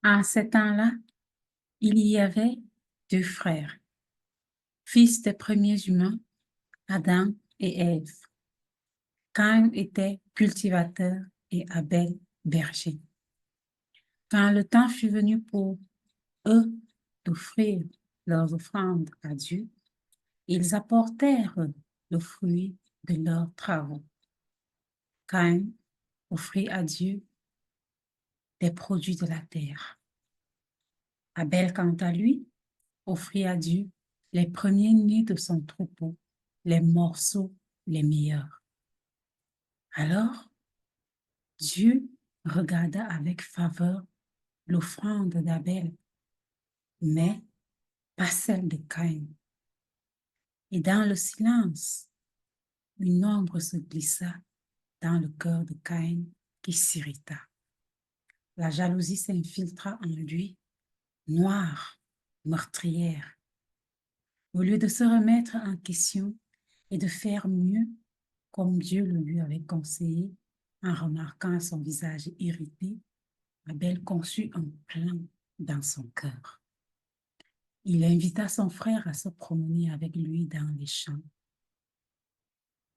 En ces temps-là, il y avait deux frères, fils des premiers humains, Adam et Ève. Caïn était cultivateur et Abel berger. Quand le temps fut venu pour eux d'offrir leurs offrandes à Dieu, ils apportèrent le fruit de leurs travaux. Caïn offrit à Dieu des produits de la terre. Abel, quant à lui, offrit à Dieu les premiers-nés de son troupeau, les morceaux les meilleurs. Alors, Dieu regarda avec faveur l'offrande d'Abel, mais pas celle de Caïn. Et dans le silence, une ombre se glissa dans le cœur de Caïn qui s'irrita. La jalousie s'infiltra en lui, noire, meurtrière. Au lieu de se remettre en question et de faire mieux, comme Dieu le lui avait conseillé, en remarquant son visage irrité, Abel conçut un plan dans son cœur. Il invita son frère à se promener avec lui dans les champs.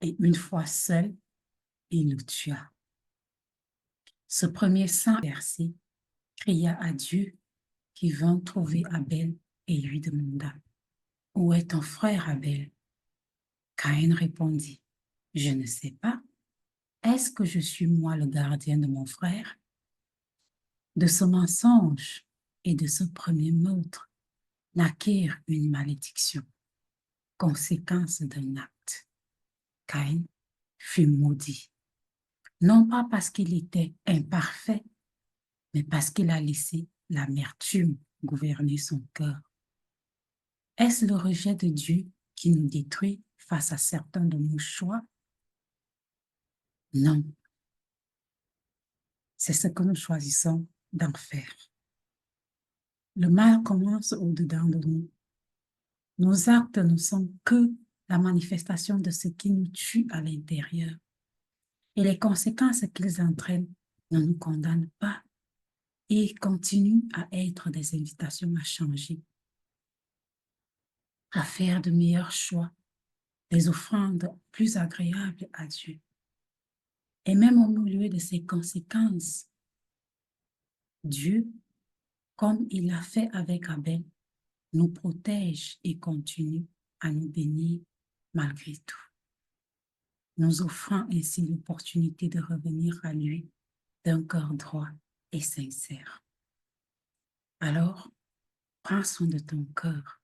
Et une fois seul, il le tua. Ce premier sang versé cria à Dieu qui vint trouver Abel et lui demanda: « Où est ton frère Abel? » Caïn répondit: « Je ne sais pas. Est-ce que je suis moi le gardien de mon frère? » De ce mensonge et de ce premier meurtre naquirent une malédiction, conséquence d'un acte. Caïn fut maudit, non pas parce qu'il était imparfait, mais parce qu'il a laissé l'amertume gouverner son cœur. Est-ce le rejet de Dieu qui nous détruit face à certains de nos choix? Non, c'est ce que nous choisissons d'en faire. Le mal commence au-dedans de nous. Nos actes ne sont que la manifestation de ce qui nous tue à l'intérieur. Et les conséquences qu'ils entraînent ne nous condamnent pas et continuent à être des invitations à changer, à faire de meilleurs choix, des offrandes plus agréables à Dieu. Et même au milieu de ces conséquences, Dieu, comme il l'a fait avec Abel, nous protège et continue à nous bénir malgré tout, nous offrant ainsi l'opportunité de revenir à lui d'un cœur droit et sincère. Alors, prends soin de ton cœur.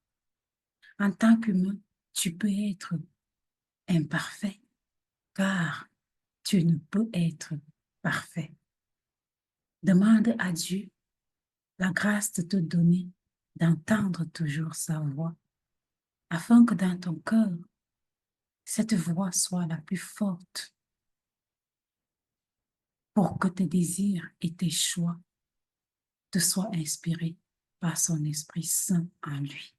En tant qu'humain, tu peux être imparfait, car tu ne peux être parfait. Demande à Dieu la grâce de te donner d'entendre toujours sa voix, afin que dans ton cœur, cette voix soit la plus forte, pour que tes désirs et tes choix te soient inspirés par son Esprit Saint en lui.